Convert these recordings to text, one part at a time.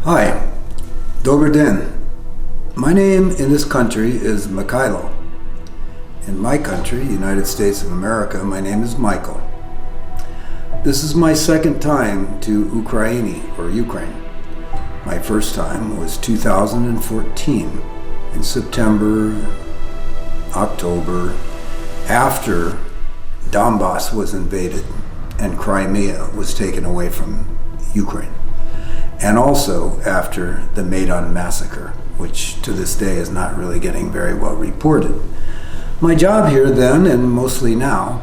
Hi, Dober den. My name in this country is Mihai. In my country, United States of America, my name is Michael. This is my second time to Ukraine. My first time was 2014 in September, October, after Donbass was invaded and Crimea was taken away from Ukraine. And also after the Maidan massacre, which to this day is not really getting very well reported. My job here then, and mostly now,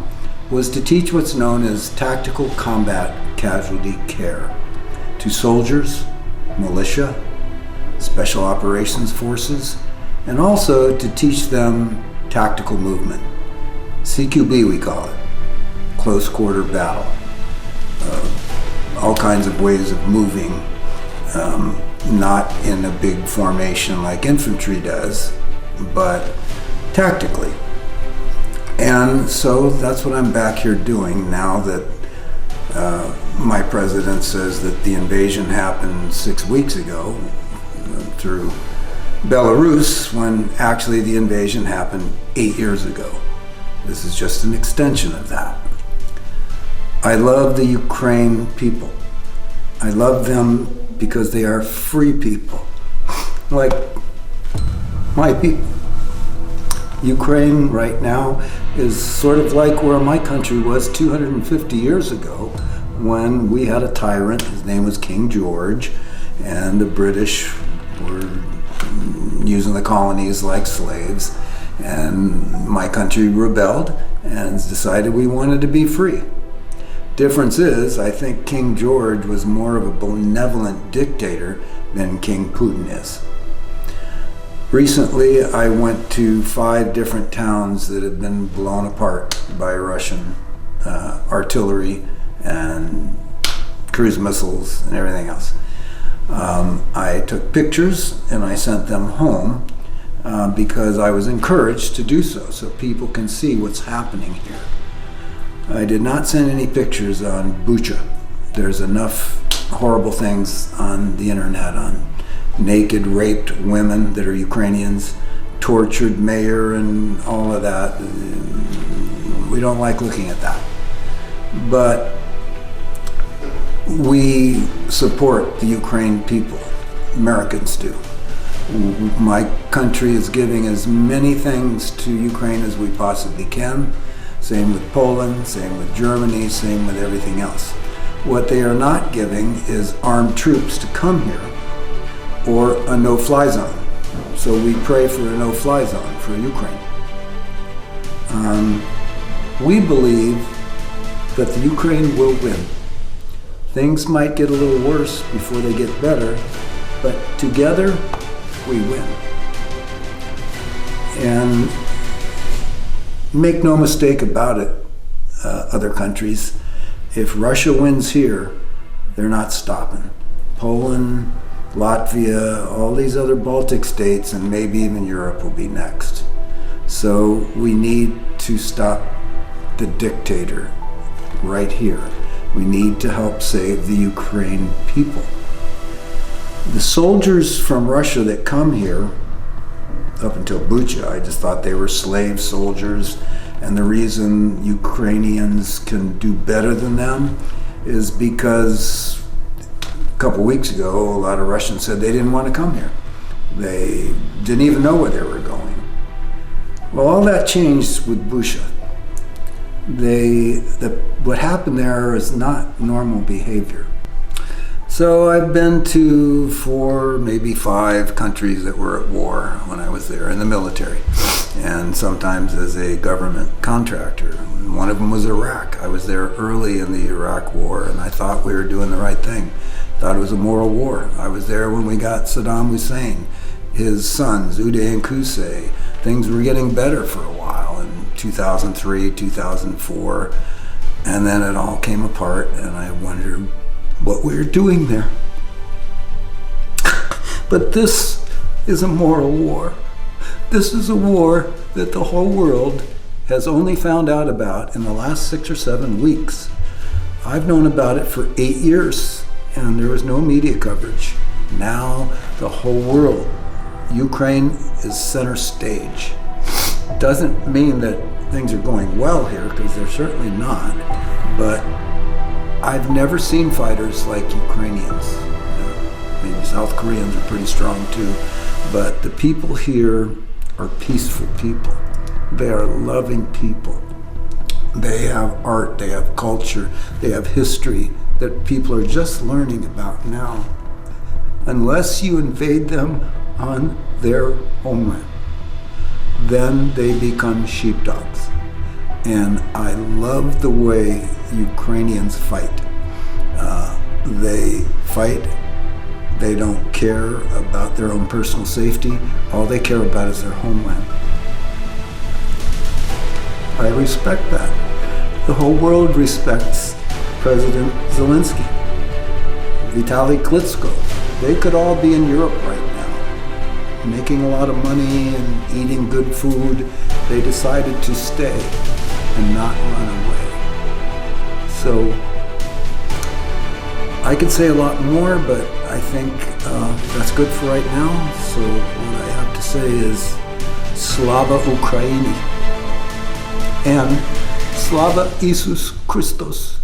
was to teach what's known as tactical combat casualty care to soldiers, militia, special operations forces, and also to teach them tactical movement. CQB we call it, close quarter battle. All kinds of ways of moving, not in a big formation like infantry does, but tactically. And so that's what I'm back here doing now that my president says that the invasion happened 6 weeks ago through Belarus, when actually the invasion happened 8 years ago. This is just an extension of that. I love the Ukraine people. I love them because they are free people, like my people. Ukraine right now is sort of like where my country was 250 years ago when we had a tyrant. His name was King George, and the British were using the colonies like slaves, and my country rebelled and decided we wanted to be free. Difference is, I think King George was more of a benevolent dictator than King Putin is. Recently, I went to 5 different towns that had been blown apart by Russian artillery and cruise missiles and everything else. I took pictures and I sent them home because I was encouraged to do so people can see what's happening here. I did not send any pictures on Bucha. There's enough horrible things on the internet on naked, raped women that are Ukrainians, tortured mayor and all of that. We don't like looking at that. But we support the Ukraine people. Americans do. My country is giving as many things to Ukraine as we possibly can. Same with Poland, same with Germany, same with everything else. What they are not giving is armed troops to come here or a no-fly zone. So we pray for a no-fly zone for Ukraine. We believe that the Ukraine will win. Things might get a little worse before they get better, but together we win. And make no mistake about it, other countries, if Russia wins here, they're not stopping. Poland, Latvia, all these other Baltic states, and maybe even Europe will be next. So we need to stop the dictator right here. We need to help save the Ukraine people. The soldiers from Russia that come here, up until Bucha, I just thought they were slave soldiers, and the reason Ukrainians can do better than them is because a couple weeks ago a lot of Russians said they didn't want to come here. They didn't even know where they were going. Well, all that changed with Bucha. What happened there is not normal behavior. So I've been to 4, maybe 5 countries that were at war when I was there in the military, and sometimes as a government contractor. One of them was Iraq. I was there early in the Iraq war, and I thought we were doing the right thing. Thought it was a moral war. I was there when we got Saddam Hussein, his sons, Uday and Qusay. Things were getting better for a while in 2003, 2004, and then it all came apart, and I wondered what we were doing there. But this is a moral war. This is a war that the whole world has only found out about in the last 6 or 7 weeks. I've known about it for 8 years, and there was no media coverage. Now the whole world, Ukraine is center stage. Doesn't mean that things are going well here, because they're certainly not, but I've never seen fighters like Ukrainians. Maybe South Koreans are pretty strong too, but the people here are peaceful people. They are loving people. They have art, they have culture, they have history that people are just learning about now. Unless you invade them on their homeland, then they become sheepdogs. And I love the way Ukrainians fight. They fight. They don't care about their own personal safety. All they care about is their homeland. I respect that. The whole world respects President Zelensky, Vitaly Klitschko. They could all be in Europe right now, making a lot of money and eating good food. They decided to stay and not run away. So I could say a lot more, but I think that's good for right now. So what I have to say is Slava Ukraini and Slava Isus Christos.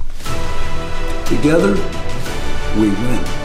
Together, we win.